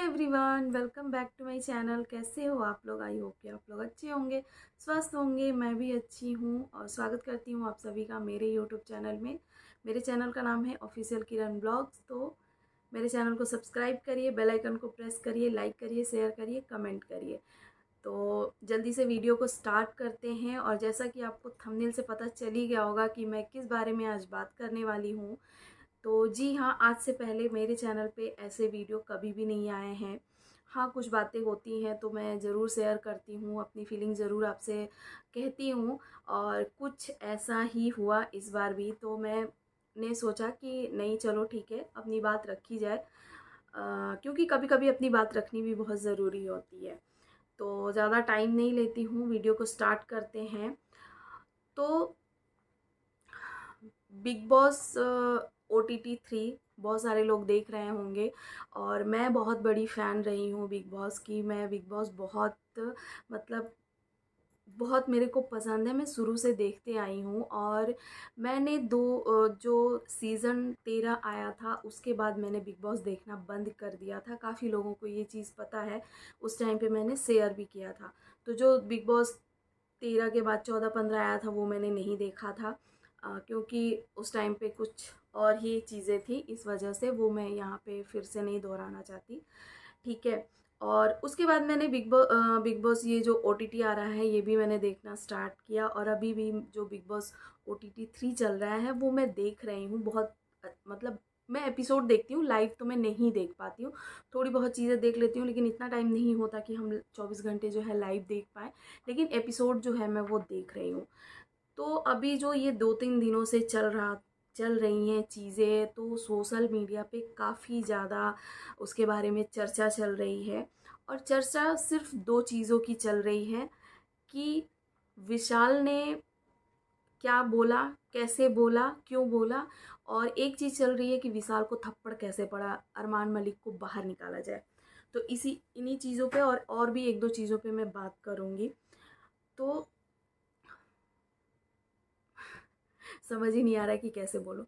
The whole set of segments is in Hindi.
Everyone, welcome back to my channel. कैसे हो आप लोग? आई होप कि आप लोग अच्छे होंगे, स्वस्थ होंगे। मैं भी अच्छी हूँ और स्वागत करती हूँ आप सभी का मेरे यूट्यूब चैनल में। मेरे चैनल का नाम है ऑफिशियल किरण ब्लॉग्स। तो मेरे चैनल को सब्सक्राइब करिए, बेल आइकन को प्रेस करिए, लाइक करिए, शेयर करिए, कमेंट करिए। तो जल्दी से वीडियो को स्टार्ट करते हैं। और जैसा कि आपको थंबनेल से पता चल ही गया होगा कि मैं किस बारे में आज बात करने वाली हूँ। तो जी हाँ, आज से पहले मेरे चैनल पे ऐसे वीडियो कभी भी नहीं आए हैं। हाँ, कुछ बातें होती हैं तो मैं ज़रूर शेयर करती हूँ, अपनी फीलिंग ज़रूर आपसे कहती हूँ। और कुछ ऐसा ही हुआ इस बार भी, तो मैंने सोचा कि नहीं, चलो ठीक है, अपनी बात रखी जाए। क्योंकि कभी कभी अपनी बात रखनी भी बहुत ज़रूरी होती है। तो ज़्यादा टाइम नहीं लेती हूँ, वीडियो को स्टार्ट करते हैं। तो बिग बॉस OTT 3 बहुत सारे लोग देख रहे होंगे और मैं बहुत बड़ी फ़ैन रही हूँ बिग बॉस की। मैं बिग बॉस बहुत, मतलब बहुत मेरे को पसंद है। मैं शुरू से देखते आई हूँ और मैंने जो सीज़न 13 आया था उसके बाद मैंने बिग बॉस देखना बंद कर दिया था। काफ़ी लोगों को ये चीज़ पता है, उस टाइम पे मैंने शेयर भी किया था। तो जो बिग बॉस 13 के बाद 14-15 आया था वो मैंने नहीं देखा था, क्योंकि उस टाइम पे कुछ और ही चीज़ें थी, इस वजह से वो मैं यहाँ पे फिर से नहीं दोहराना चाहती। ठीक है। और उसके बाद मैंने बिग बॉस ये जो OTT आ रहा है ये भी मैंने देखना स्टार्ट किया। और अभी भी जो बिग बॉस OTT 3 चल रहा है वो मैं देख रही हूँ। बहुत मतलब मैं एपिसोड देखती हूँ, लाइव तो मैं नहीं देख पाती हूँ। थोड़ी बहुत चीज़ें देख लेती हूँ, लेकिन इतना टाइम नहीं होता कि हम 24 घंटे जो है लाइव देख पाएँ। लेकिन एपिसोड जो है मैं वो देख रही हूँ। तो अभी जो ये 2-3 दिनों से चल रही हैं चीज़ें, तो सोशल मीडिया पे काफ़ी ज़्यादा उसके बारे में चर्चा चल रही है। और चर्चा सिर्फ दो चीज़ों की चल रही है कि विशाल ने क्या बोला, कैसे बोला, क्यों बोला। और एक चीज़ चल रही है कि विशाल को थप्पड़ कैसे पड़ा, अरमान मलिक को बाहर निकाला जाए। तो इन्हीं चीज़ों पे और भी एक दो चीज़ों पे मैं बात करूँगी। तो समझ ही नहीं आ रहा है कि कैसे बोलूँ।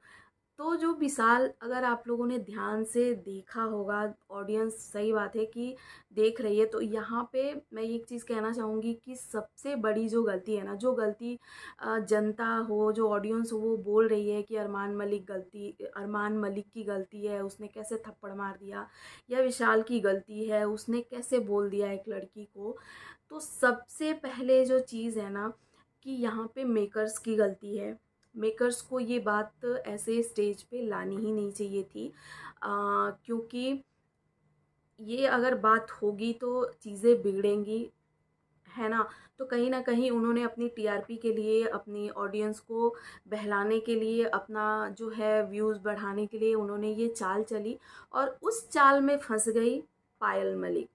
तो जो विशाल, अगर आप लोगों ने ध्यान से देखा होगा, ऑडियंस सही बात है कि देख रही है, तो यहाँ पे मैं एक चीज़ कहना चाहूँगी कि सबसे बड़ी जो गलती है ना, जो गलती जनता हो, जो ऑडियंस हो, वो बोल रही है कि अरमान मलिक की गलती है, उसने कैसे थप्पड़ मार दिया, या विशाल की गलती है, उसने कैसे बोल दिया एक लड़की को। तो सबसे पहले जो चीज़ है ना, कि यहाँ पे मेकर्स की गलती है। मेकर्स को ये बात ऐसे स्टेज पे लानी ही नहीं चाहिए थी, क्योंकि ये अगर बात होगी तो चीज़ें बिगड़ेंगी, है ना। तो कहीं ना कहीं उन्होंने अपनी TRP के लिए, अपनी ऑडियंस को बहलाने के लिए, अपना जो है व्यूज़ बढ़ाने के लिए उन्होंने ये चाल चली, और उस चाल में फंस गई पायल मलिक।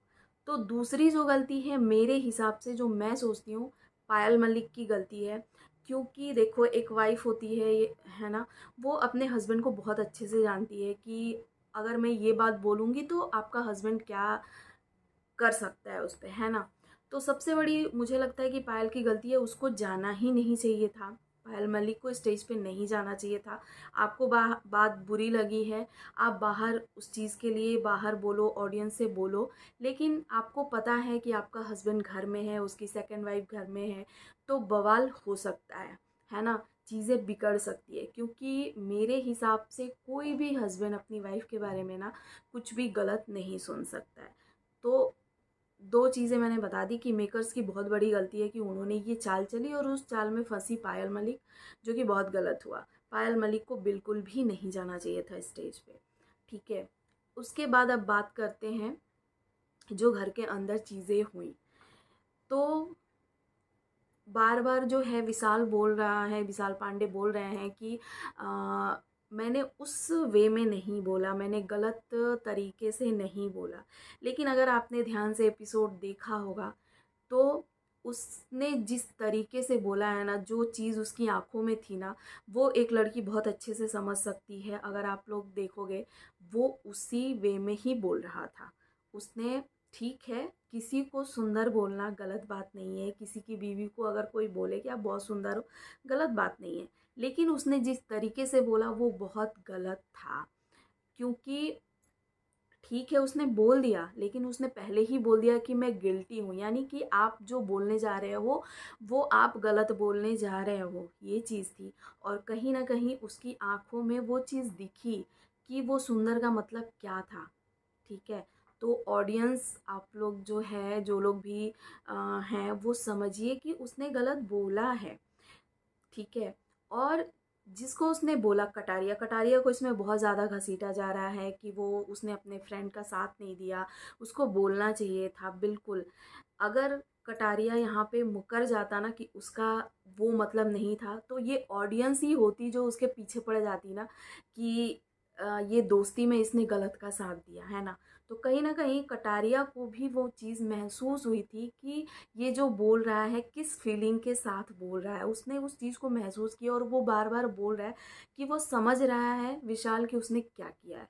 तो दूसरी जो गलती है मेरे हिसाब से, जो मैं सोचती हूँ, पायल मलिक की गलती है। क्योंकि देखो, एक वाइफ होती है ये, है ना, वो अपने हस्बैंड को बहुत अच्छे से जानती है कि अगर मैं ये बात बोलूँगी तो आपका हस्बैंड क्या कर सकता है उस पे, है ना। तो सबसे बड़ी मुझे लगता है कि पायल की गलती है, उसको जाना ही नहीं चाहिए था। पायल मलिक को स्टेज पे नहीं जाना चाहिए था। आपको बात बुरी लगी है, आप बाहर उस चीज़ के लिए बाहर बोलो, ऑडियंस से बोलो। लेकिन आपको पता है कि आपका हस्बैंड घर में है, उसकी सेकंड वाइफ घर में है, तो बवाल हो सकता है ना। चीज़ें बिगड़ सकती है, क्योंकि मेरे हिसाब से कोई भी हस्बैंड अपनी वाइफ के बारे में ना कुछ भी गलत नहीं सुन सकता है। तो दो चीज़ें मैंने बता दी कि मेकर्स की बहुत बड़ी गलती है कि उन्होंने ये चाल चली, और उस चाल में फंसी पायल मलिक, जो कि बहुत गलत हुआ। पायल मलिक को बिल्कुल भी नहीं जाना चाहिए था स्टेज पे। ठीक है। उसके बाद अब बात करते हैं जो घर के अंदर चीज़ें हुई। तो बार बार जो है विशाल पांडे बोल रहे हैं कि मैंने उस वे में नहीं बोला, मैंने गलत तरीके से नहीं बोला। लेकिन अगर आपने ध्यान से एपिसोड देखा होगा, तो उसने जिस तरीके से बोला है ना, जो चीज़ उसकी आंखों में थी ना, वो एक लड़की बहुत अच्छे से समझ सकती है। अगर आप लोग देखोगे, वो उसी वे में ही बोल रहा था। उसने, ठीक है, किसी को सुंदर बोलना गलत बात नहीं है, किसी की बीवी को अगर कोई बोले कि आप बहुत सुंदर हो, गलत बात नहीं है। लेकिन उसने जिस तरीके से बोला वो बहुत गलत था। क्योंकि ठीक है उसने बोल दिया, लेकिन उसने पहले ही बोल दिया कि मैं गिल्टी हूँ, यानी कि आप जो बोलने जा रहे हो वो आप गलत बोलने जा रहे हो, ये चीज़ थी। और कहीं ना कहीं उसकी आंखों में वो चीज़ दिखी कि वो सुंदर का मतलब क्या था। ठीक है, तो ऑडियंस आप लोग जो है, जो लोग भी हैं, वो समझिए कि उसने गलत बोला है। ठीक है, और जिसको उसने बोला, कटारिया, कटारिया को इसमें बहुत ज़्यादा घसीटा जा रहा है कि वो उसने अपने फ्रेंड का साथ नहीं दिया, उसको बोलना चाहिए था बिल्कुल। अगर कटारिया यहाँ पे मुकर जाता ना कि उसका वो मतलब नहीं था, तो ये ऑडियंस ही होती जो उसके पीछे पड़ जाती ना कि ये दोस्ती में इसने गलत का साथ दिया है ना। तो कहीं ना कहीं कटारिया को भी वो चीज़ महसूस हुई थी कि ये जो बोल रहा है किस फीलिंग के साथ बोल रहा है, उसने उस चीज़ को महसूस किया और वो बार बार बोल रहा है कि वो समझ रहा है विशाल कि उसने क्या किया है।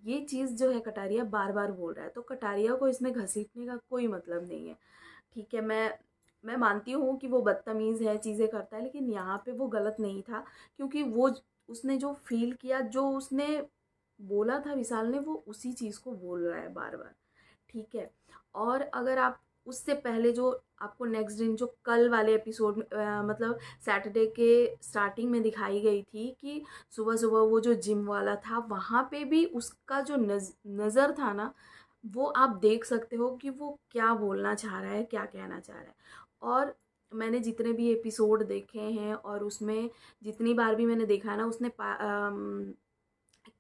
ये चीज़ जो है कटारिया बार बार बोल रहा है, तो कटारिया को इसमें घसीटने का कोई मतलब नहीं है। ठीक है, मैं मानती हूँ कि वो बदतमीज़ है, चीज़ें करता है, लेकिन यहाँ पे वो गलत नहीं था, क्योंकि वो उसने जो फील किया, जो उसने बोला था विशाल ने, वो उसी चीज़ को बोल रहा है बार बार। ठीक है, और अगर आप उससे पहले जो आपको नेक्स्ट दिन जो कल वाले एपिसोड में मतलब सैटरडे के स्टार्टिंग में दिखाई गई थी कि सुबह सुबह वो जो जिम वाला था, वहाँ पे भी उसका जो नज़र था ना, वो आप देख सकते हो कि वो क्या बोलना चाह रहा है, क्या कहना चाह रहा है। और मैंने जितने भी एपिसोड देखे हैं और उसमें जितनी बार भी मैंने देखा है ना, उसने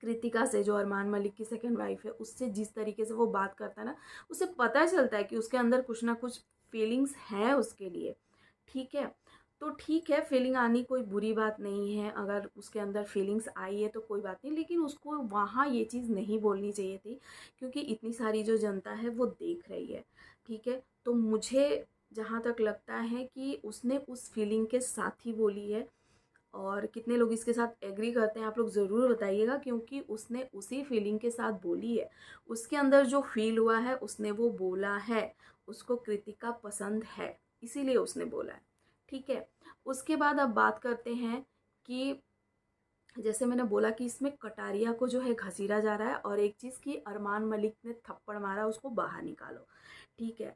कृतिका से, जो अरमान मलिक की सेकंड वाइफ है, उससे जिस तरीके से वो बात करता है ना, उससे पता चलता है कि उसके अंदर कुछ ना कुछ फीलिंग्स हैं उसके लिए। ठीक है, तो ठीक है, फीलिंग आनी कोई बुरी बात नहीं है, अगर उसके अंदर फीलिंग्स आई है तो कोई बात नहीं, लेकिन उसको वहाँ ये चीज़ नहीं बोलनी चाहिए थी, क्योंकि इतनी सारी जो जनता है वो देख रही है। ठीक है, तो मुझे जहाँ तक लगता है कि उसने उस फीलिंग के साथ ही बोली है। और कितने लोग इसके साथ एग्री करते हैं आप लोग ज़रूर बताइएगा, क्योंकि उसने उसी फीलिंग के साथ बोली है, उसके अंदर जो फील हुआ है उसने वो बोला है, उसको कृतिका पसंद है, इसीलिए उसने बोला है। ठीक है, उसके बाद अब बात करते हैं कि जैसे मैंने बोला कि इसमें कटारिया को जो है घसीटा जा रहा है, और एक चीज़ कि अरमान मलिक ने थप्पड़ मारा, उसको बाहर निकालो। ठीक है,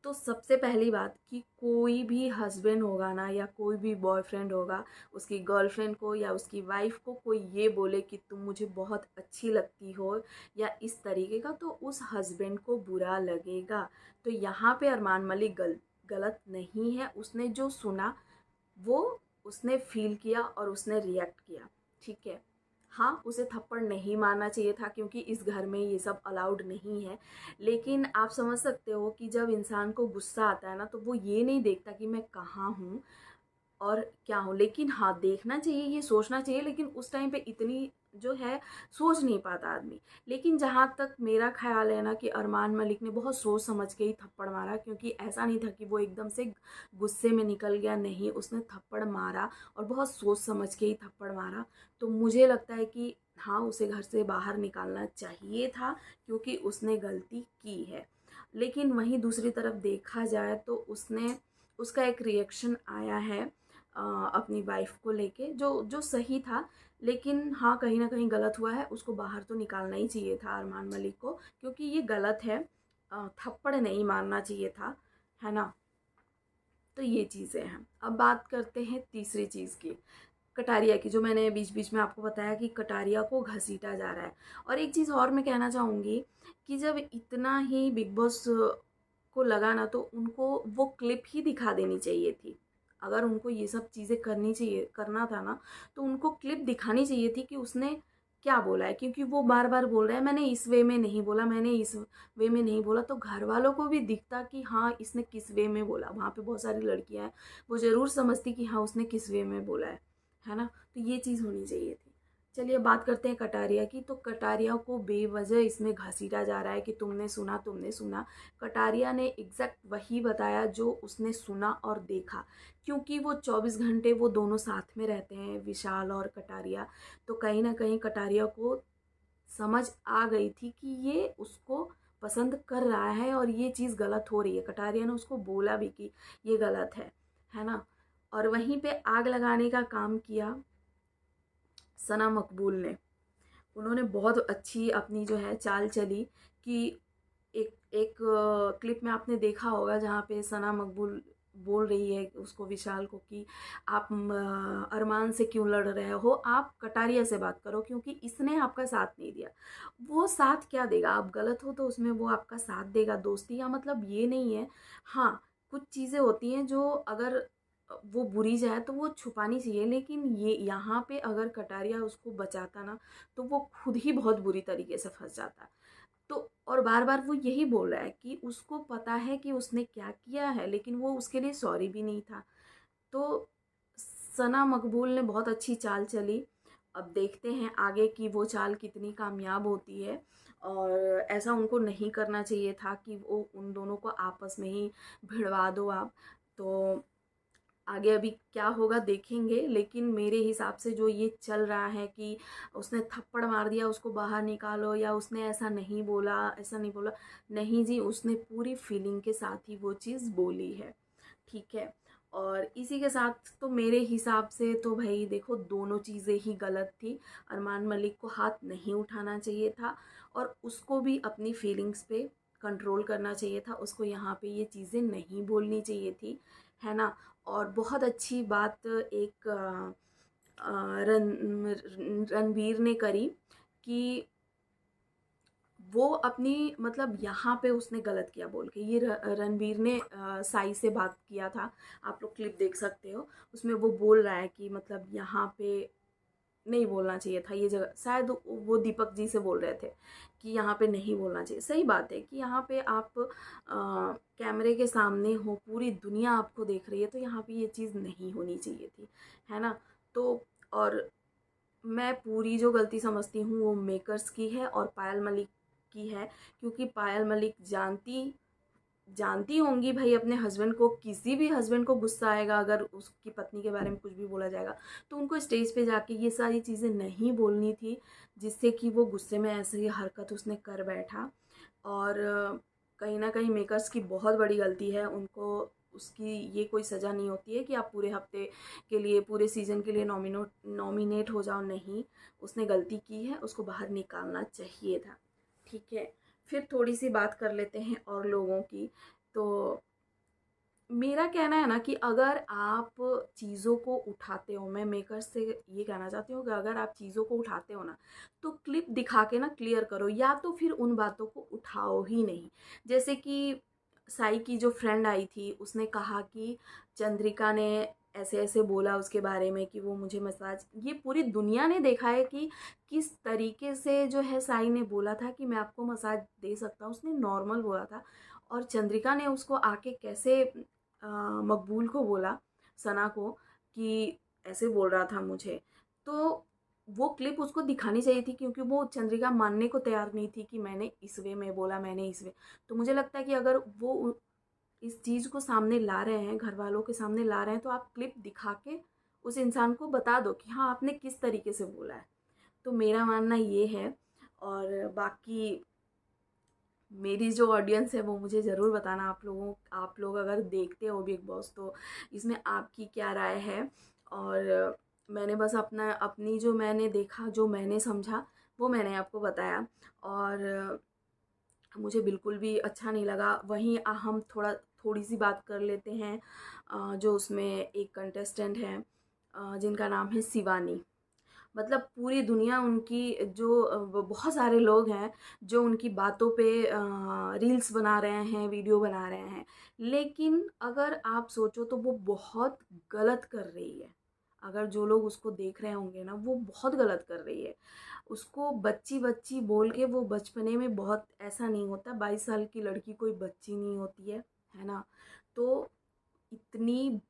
तो सबसे पहली बात कि कोई भी हस्बैंड होगा ना, या कोई भी बॉयफ्रेंड होगा, उसकी गर्लफ्रेंड को या उसकी वाइफ को कोई ये बोले कि तुम मुझे बहुत अच्छी लगती हो या इस तरीके का, तो उस हस्बैंड को बुरा लगेगा। तो यहाँ पे अरमान मलिक गलत नहीं है, उसने जो सुना वो उसने फील किया और उसने रिएक्ट किया। ठीक है, हाँ उसे थप्पड़ नहीं मारना चाहिए था, क्योंकि इस घर में ये सब अलाउड नहीं है, लेकिन आप समझ सकते हो कि जब इंसान को गुस्सा आता है ना, तो वो ये नहीं देखता कि मैं कहाँ हूँ और क्या हूँ, लेकिन हाँ देखना चाहिए, ये सोचना चाहिए, लेकिन उस टाइम पे इतनी जो है सोच नहीं पाता आदमी। लेकिन जहाँ तक मेरा ख्याल है ना, कि अरमान मलिक ने बहुत सोच समझ के ही थप्पड़ मारा, क्योंकि ऐसा नहीं था कि वो एकदम से गुस्से में निकल गया, नहीं, उसने थप्पड़ मारा और बहुत सोच समझ के ही थप्पड़ मारा। तो मुझे लगता है कि हाँ उसे घर से बाहर निकालना चाहिए था, क्योंकि उसने गलती की है। लेकिन वहीं दूसरी तरफ देखा जाए तो उसने उसका एक रिएक्शन आया है अपनी वाइफ को लेके, जो जो सही था, लेकिन हाँ कहीं ना कहीं गलत हुआ है, उसको बाहर तो निकालना ही चाहिए था अरमान मलिक को, क्योंकि ये गलत है, थप्पड़ नहीं मारना चाहिए था, है ना। तो ये चीज़ें हैं। अब बात करते हैं तीसरी चीज़ की, कटारिया की, जो मैंने बीच बीच में आपको बताया कि कटारिया को घसीटा जा रहा है। और एक चीज़ और मैं कहना चाहूँगी कि जब इतना ही बिग बॉस को लगा ना, तो उनको वो क्लिप ही दिखा देनी चाहिए थी। अगर उनको ये सब चीज़ें करना था ना, तो उनको क्लिप दिखानी चाहिए थी कि उसने क्या बोला है, क्योंकि वो बार बार बोल रहा है मैंने इस वे में नहीं बोला, मैंने इस वे में नहीं बोला, तो घर वालों को भी दिखता कि हाँ इसने किस वे में बोला। वहाँ पे बहुत सारी लड़कियां हैं, वो ज़रूर समझती कि हाँ उसने किस वे में बोला है ना। तो ये चीज़ होनी चाहिए थी। चलिए बात करते हैं कटारिया की। तो कटारिया को बेवजह इसमें घसीटा जा रहा है कि तुमने सुना, तुमने सुना। कटारिया ने एग्जैक्ट वही बताया जो उसने सुना और देखा, क्योंकि वो 24 घंटे वो दोनों साथ में रहते हैं, विशाल और कटारिया। तो कहीं ना कहीं कटारिया को समझ आ गई थी कि ये उसको पसंद कर रहा है और ये चीज़ गलत हो रही है। कटारिया ने उसको बोला भी कि ये गलत है ना। और वहीं पे आग लगाने का काम किया सना मकबूल ने। उन्होंने बहुत अच्छी अपनी जो है चाल चली कि एक एक क्लिप में आपने देखा होगा जहाँ पे सना मकबूल बोल रही है उसको, विशाल को, कि आप अरमान से क्यों लड़ रहे हो, आप कटारिया से बात करो क्योंकि इसने आपका साथ नहीं दिया। वो साथ क्या देगा, आप गलत हो तो उसमें वो आपका साथ देगा। दोस्ती का मतलब ये नहीं है। हाँ, कुछ चीज़ें होती हैं जो अगर वो बुरी जाए तो वो छुपानी चाहिए, लेकिन ये यहाँ पे अगर कटारिया उसको बचाता ना तो वो खुद ही बहुत बुरी तरीके से फंस जाता। तो और बार बार वो यही बोल रहा है कि उसको पता है कि उसने क्या किया है, लेकिन वो उसके लिए सॉरी भी नहीं था। तो सना मकबूल ने बहुत अच्छी चाल चली। अब देखते हैं आगे की वो चाल कितनी कामयाब होती है। और ऐसा उनको नहीं करना चाहिए था कि वो उन दोनों को आपस में ही भिड़वा दो आप। तो आगे अभी क्या होगा देखेंगे, लेकिन मेरे हिसाब से जो ये चल रहा है कि उसने थप्पड़ मार दिया उसको बाहर निकालो, या उसने ऐसा नहीं बोला, ऐसा नहीं बोला, नहीं जी, उसने पूरी फीलिंग के साथ ही वो चीज़ बोली है। ठीक है। और इसी के साथ तो मेरे हिसाब से तो भाई देखो, दोनों चीज़ें ही गलत थी। अरमान मलिक को हाथ नहीं उठाना चाहिए था, और उसको भी अपनी फीलिंग्स पे कंट्रोल करना चाहिए था। उसको यहाँ पे ये चीज़ें नहीं बोलनी चाहिए थी, है ना। और बहुत अच्छी बात एक रणवीर ने करी कि वो अपनी, मतलब यहाँ पे उसने गलत किया बोल के, ये रणवीर ने साई से बात किया था। आप लोग क्लिप देख सकते हो, उसमें वो बोल रहा है कि मतलब यहाँ पे नहीं बोलना चाहिए था, ये जगह शायद वो दीपक जी से बोल रहे थे कि यहाँ पे नहीं बोलना चाहिए। सही बात है कि यहाँ पे आप कैमरे के सामने हो, पूरी दुनिया आपको देख रही है, तो यहाँ पे ये चीज़ नहीं होनी चाहिए थी, है ना। तो और मैं पूरी जो गलती समझती हूँ वो मेकर्स की है और पायल मलिक की है, क्योंकि पायल मलिक जानती जानती होंगी भाई अपने हस्बैंड को, किसी भी हस्बैंड को गुस्सा आएगा अगर उसकी पत्नी के बारे में कुछ भी बोला जाएगा, तो उनको स्टेज पे जाके ये सारी चीज़ें नहीं बोलनी थी, जिससे कि वो गुस्से में ऐसे ही हरकत उसने कर बैठा। और कहीं ना कहीं मेकर्स की बहुत बड़ी गलती है, उनको उसकी ये कोई सज़ा नहीं होती है कि आप पूरे हफ्ते के लिए, पूरे सीज़न के लिए नॉमिनेट हो जाओ, नहीं। उसने गलती की है, उसको बाहर निकालना चाहिए था। ठीक है। फिर थोड़ी सी बात कर लेते हैं और लोगों की। तो मेरा कहना है ना कि अगर आप चीज़ों को उठाते हो, मैं मेकर्स से ये कहना चाहती हूँ कि अगर आप चीज़ों को उठाते हो ना, तो क्लिप दिखा के ना क्लियर करो, या तो फिर उन बातों को उठाओ ही नहीं। जैसे कि साई की जो फ्रेंड आई थी, उसने कहा कि चंद्रिका ने ऐसे ऐसे बोला उसके बारे में कि वो मुझे मसाज, ये पूरी दुनिया ने देखा है कि किस तरीके से जो है साई ने बोला था कि मैं आपको मसाज दे सकता हूँ, उसने नॉर्मल बोला था। और चंद्रिका ने उसको आके कैसे मकबूल को बोला, सना को, कि ऐसे बोल रहा था मुझे। तो वो क्लिप उसको दिखानी चाहिए थी, क्योंकि वो चंद्रिका मानने को तैयार नहीं थी कि मैंने इस वे में बोला, मैंने इस वे। तो मुझे लगता है कि अगर वो इस चीज़ को सामने ला रहे हैं, घर वालों के सामने ला रहे हैं, तो आप क्लिप दिखा के उस इंसान को बता दो कि हाँ आपने किस तरीके से बोला है। तो मेरा मानना ये है। और बाकी मेरी जो ऑडियंस है वो मुझे ज़रूर बताना, आप लोग अगर देखते हो बिग बॉस तो इसमें आपकी क्या राय है। और मैंने बस अपनी जो मैंने देखा, जो मैंने समझा, वो मैंने आपको बताया। और मुझे बिल्कुल भी अच्छा नहीं लगा। वहीं हम थोड़ी सी बात कर लेते हैं, जो उसमें एक कंटेस्टेंट है जिनका नाम है शिवानी। मतलब पूरी दुनिया उनकी, जो बहुत सारे लोग हैं जो उनकी बातों पे रील्स बना रहे हैं, वीडियो बना रहे हैं, लेकिन अगर आप सोचो तो वो बहुत गलत कर रही है। अगर जो लोग उसको देख रहे होंगे ना, वो बहुत गलत कर रही है। उसको बच्ची बच्ची बोल के, वो बचपने में बहुत, ऐसा नहीं होता, 22 साल की लड़की कोई बच्ची नहीं होती है ना। तो इतनी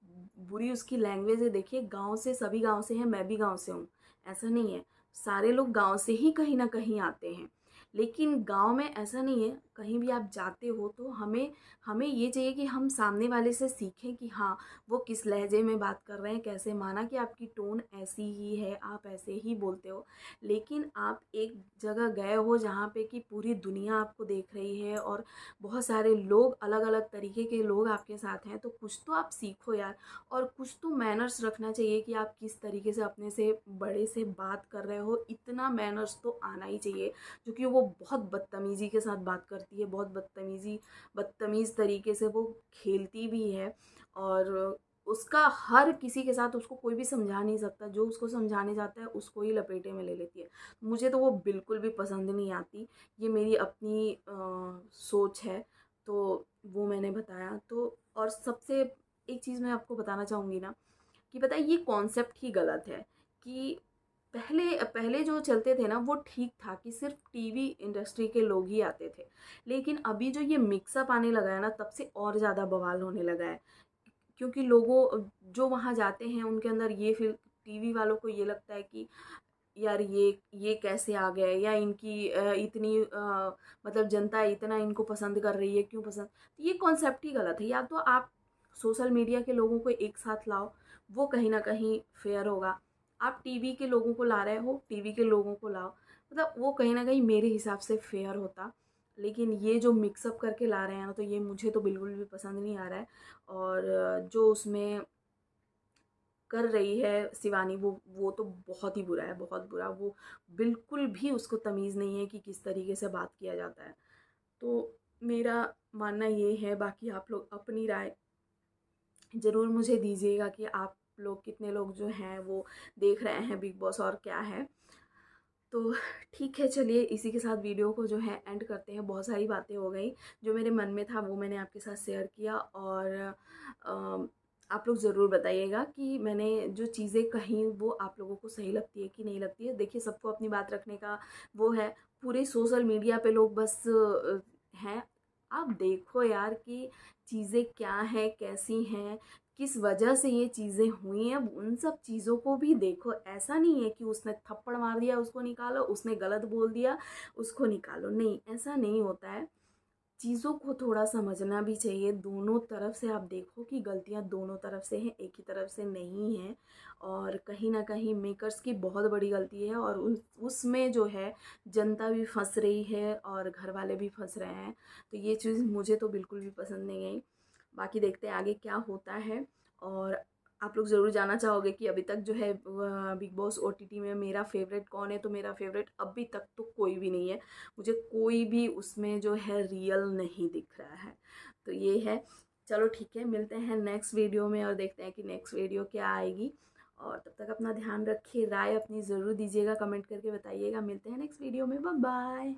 बुरी उसकी लैंग्वेज है। देखिए, गांव से, सभी गांव से हैं, मैं भी गांव से हूँ, ऐसा नहीं है, सारे लोग गांव से ही कहीं ना कहीं आते हैं, लेकिन गांव में ऐसा नहीं है। कहीं भी आप जाते हो तो हमें हमें ये चाहिए कि हम सामने वाले से सीखें कि हाँ, वो किस लहजे में बात कर रहे हैं, कैसे, माना कि आपकी टोन ऐसी ही है, आप ऐसे ही बोलते हो, लेकिन आप एक जगह गए हो जहाँ पे कि पूरी दुनिया आपको देख रही है और बहुत सारे लोग, अलग अलग तरीके के लोग आपके साथ हैं, तो कुछ तो आप सीखो यार। और कुछ तो मैनर्स रखना चाहिए कि आप किस तरीके से अपने से बड़े से बात कर रहे हो, इतना मैनर्स तो आना ही चाहिए। क्योंकि वो बहुत बदतमीज़ी के साथ बात करती है, बहुत बदतमीज़ तरीके से वो खेलती भी है, और उसका हर किसी के साथ उसको कोई भी समझा नहीं सकता, जो उसको समझाने जाता है उसको ही लपेटे में ले लेती है। मुझे तो वो बिल्कुल भी पसंद नहीं आती। ये मेरी अपनी सोच है, तो वो मैंने बताया। तो और सबसे एक चीज़ मैं आपको बताना चाहूँगी ना, कि पता है ये कॉन्सेप्ट ही गलत है कि पहले पहले जो चलते थे ना वो ठीक था कि सिर्फ टीवी इंडस्ट्री के लोग ही आते थे, लेकिन अभी जो ये मिक्सअप आने लगा है ना, तब से और ज़्यादा बवाल होने लगा है। क्योंकि लोगों जो वहाँ जाते हैं उनके अंदर ये फिर टीवी वालों को ये लगता है कि यार ये कैसे आ गए, या इनकी इतनी मतलब जनता इतना इनको पसंद कर रही है, क्यों पसंद। तो ये कॉन्सेप्ट ही गलत है। या तो आप सोशल मीडिया के लोगों को एक साथ लाओ, वो कहीं ना कहीं फेयर होगा। आप टीवी के लोगों को ला रहे हो, टीवी के लोगों को लाओ, मतलब वो कहीं ना कहीं मेरे हिसाब से फेयर होता। लेकिन ये जो मिक्सअप करके ला रहे हैं ना, तो ये मुझे तो बिल्कुल भी पसंद नहीं आ रहा है। और जो उसमें कर रही है शिवानी, वो तो बहुत ही बुरा है, बहुत बुरा। वो बिल्कुल भी उसको तमीज़ नहीं है कि किस तरीके से बात किया जाता है। तो मेरा मानना ये है, बाकी आप लोग अपनी राय ज़रूर मुझे दीजिएगा कि आप लोग कितने लोग जो हैं वो देख रहे हैं बिग बॉस और क्या है। तो ठीक है, चलिए इसी के साथ वीडियो को जो है एंड करते हैं। बहुत सारी बातें हो गई, जो मेरे मन में था वो मैंने आपके साथ शेयर किया। और आप लोग ज़रूर बताइएगा कि मैंने जो चीज़ें कहीं वो आप लोगों को सही लगती है कि नहीं लगती है। देखिए, सबको अपनी बात रखने का वो है। पूरे सोशल मीडिया पे लोग बस हैं। आप देखो यार कि चीज़ें क्या हैं, कैसी हैं, किस वजह से ये चीज़ें हुई हैं, उन सब चीज़ों को भी देखो। ऐसा नहीं है कि उसने थप्पड़ मार दिया उसको निकालो, उसने गलत बोल दिया उसको निकालो, नहीं, ऐसा नहीं होता है। चीज़ों को थोड़ा समझना भी चाहिए, दोनों तरफ से आप देखो कि गलतियाँ दोनों तरफ से हैं, एक ही तरफ से नहीं हैं। और कहीं ना कहीं मेकर्स की बहुत बड़ी गलती है, और उसमें जो है जनता भी फंस रही है और घर वाले भी फंस रहे हैं। तो ये चीज़ मुझे तो बिल्कुल भी पसंद नहीं आई। बाकी देखते हैं आगे क्या होता है। और आप लोग ज़रूर जानना चाहोगे कि अभी तक जो है बिग बॉस ओटीटी में मेरा फेवरेट कौन है, तो मेरा फेवरेट अभी तक तो कोई भी नहीं है। मुझे कोई भी उसमें जो है रियल नहीं दिख रहा है। तो ये है। चलो ठीक है, मिलते हैं नेक्स्ट वीडियो में और देखते हैं कि नेक्स्ट वीडियो क्या आएगी। और तब तक अपना ध्यान रखिए, राय अपनी ज़रूर दीजिएगा, कमेंट करके बताइएगा। मिलते हैं नेक्स्ट वीडियो में, बाय बाय।